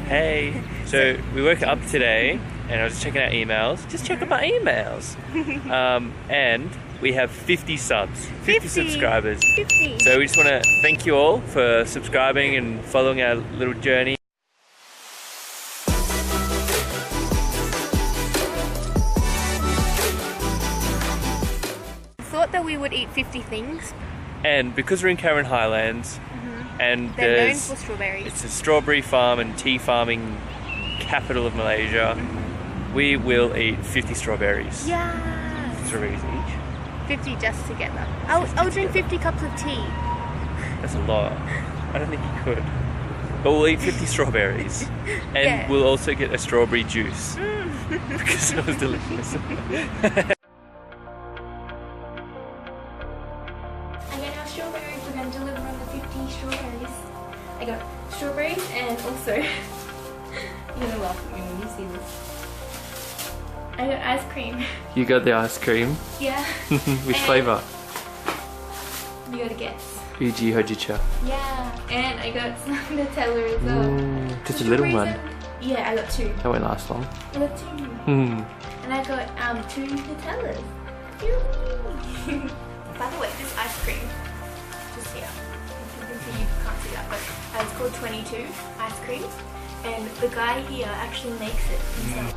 Hey. So we woke up today and I was checking out emails. Just checking my emails. And we have 50 subs. 50 subscribers. 50. So we just want to thank you all for subscribing and following our little journey. Thought that we would eat 50 things. And because we're in Cameron Highlands, and They're known for strawberries. it's a strawberry farm and tea farming capital of Malaysia, we will eat 50 strawberries. Yeah. Strawberries each. 50 just to get them. I'll drink 50 cups of tea. That's a lot. I don't think you could. But we'll eat 50 strawberries. And Yeah. we'll also get a strawberry juice. Because it was delicious. I got our strawberries. We're going to deliver on the 50 strawberries. I got strawberries and also, you're going to laugh at me when you see this. I got ice cream. You got the ice cream? Yeah. Which flavour? You got to guess. Uji Hojicha. Yeah. And I got some Nutella as well. Just a little one. Yeah, I got 2. That won't last long. I got 2. And I got 2 Nutellas. By the way, this ice cream, just here, you can't see that, but it's called 22 ice cream, and the guy here actually makes it himself.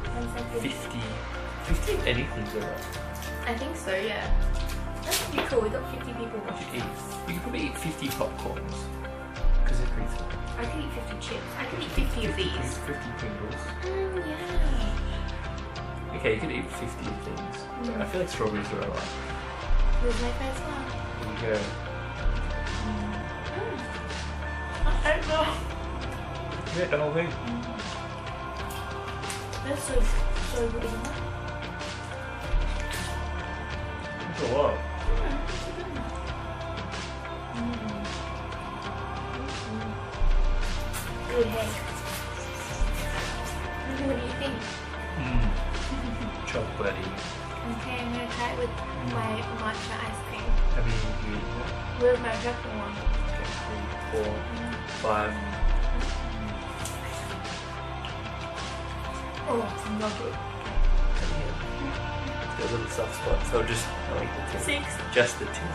50 anything's alright. I think so, yeah. That's pretty cool. We got 50 people What watching. you eat? You could probably eat 50 popcorns. Because they're pretty full. I could eat 50 chips. I could eat 50 of these. 50 Pringles. Yeah. Okay, you could eat 50 things. I feel like strawberries are alright. Here's my first one. There you go. I don't know. Yeah, the whole thing. That's so good, isn't it? That's a lot. Good head. What do you think? Chocolatey. Okay, I'm gonna try it with my matcha ice cream. Have you eaten it? Where's my second one? Okay, 3, 4, 5. Oh, it's not good. It's got a little soft spot, so I'll eat the tin. 6. Just the tin.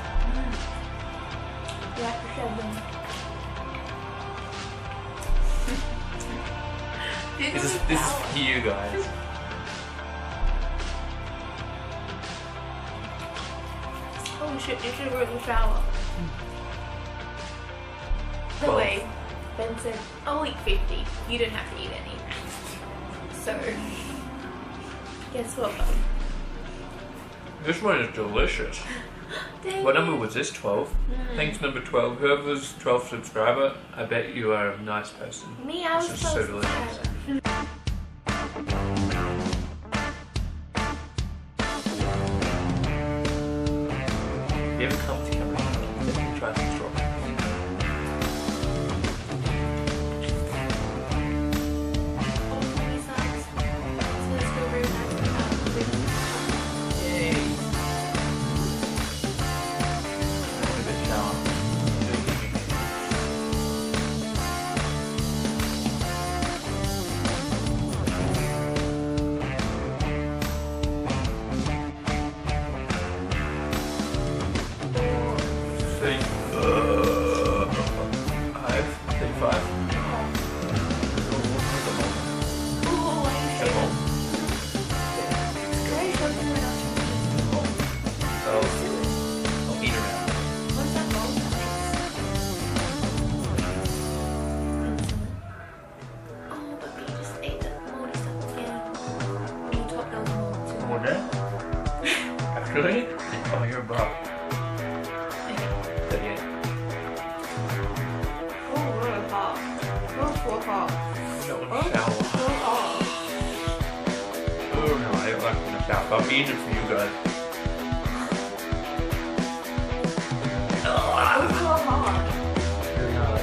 Like the 7. This is for you guys. Oh shit, this is really sour. By the way, Ben said, I'll eat 50. You don't have to eat any. So, guess what, bud? This one is delicious. Dang What it. number was this? 12? Thanks, number 12. Whoever's 12th subscriber, I bet you are a nice person. Me, I was This is so close. delicious. If you ever come to Cameron Highlands, definitely try some strawberries. Yay! I want a bit shower. Really? Oh, you're a bra. 38. Oh, really hot. Oh, so hot. No, shower. So hot. Oh no, I don't like when I shower. I'm eating it for you guys. It's so hot. Very hard.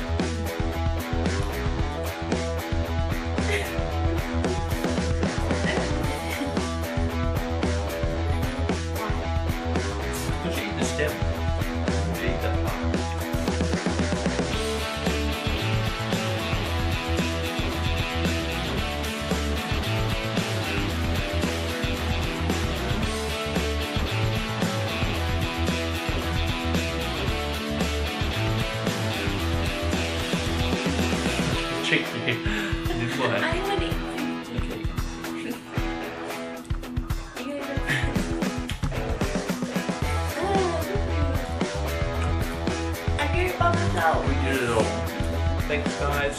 Just eat the stem. Just eat that part. trick you. This one. I want to eat. Okay. I did it by myself. We did it all. Thanks, guys.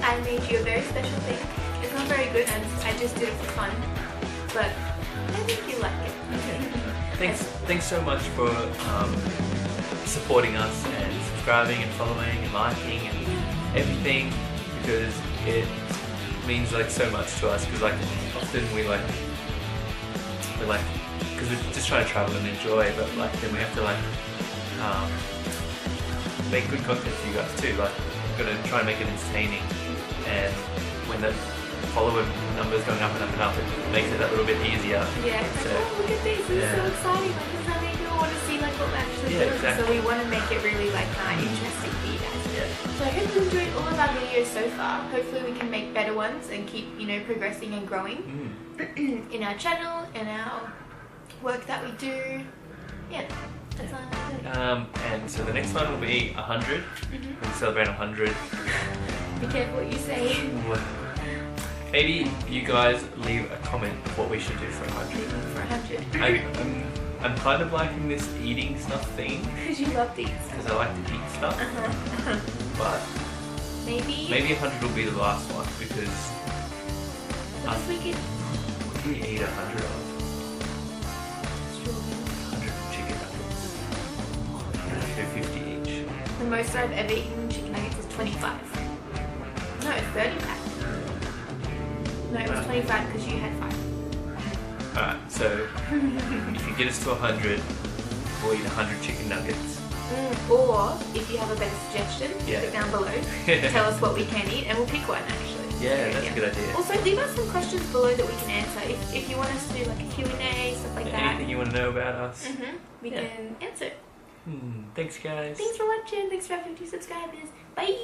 I made you a very special thing. It's not very good and I just did it for fun. But I think you like it. Thanks so much for supporting us and subscribing and following and liking and everything, because it means like so much to us, because like often we're because we're just trying to travel and enjoy, but like then we have to like make good content for you guys too. Like we're gonna try and make it entertaining, and when the follower numbers going up and up and up, it makes it that little bit easier. Yeah, it's like, oh look at this, this is so exciting. Like, this is how many people want to see like what we're actually doing. Exactly. So we want to make it really like interesting for you guys. So I hope you enjoyed all of our videos so far. Hopefully we can make better ones and keep, you know, progressing and growing in our channel and our work that we do. Yeah, that's all I do. And so the next one will be 100. We'll celebrate 100. Be careful what you say. Maybe you guys leave a comment of what we should do for 100. For 100. I'm kind of liking this eating stuff thing. Because you love these. Because I like to eat stuff. But maybe 100 will be the last one, because we could what do we eat 100 of? 100 chicken nuggets. 50 each. The most I've ever eaten chicken nuggets is 25. No, it's 35. No, it was 25 because you had 5. Alright, so if you get us to 100, we'll eat 100 chicken nuggets. Or if you have a better suggestion, put it down below. Tell us what we can eat and we'll pick one actually. Yeah, that's a good idea. Also, leave us some questions below that we can answer. If you want us to do like a Q&A, stuff like that. Anything you want to know about us? We can answer. Thanks, guys. Thanks for watching. Thanks for our 50 subscribers. Bye.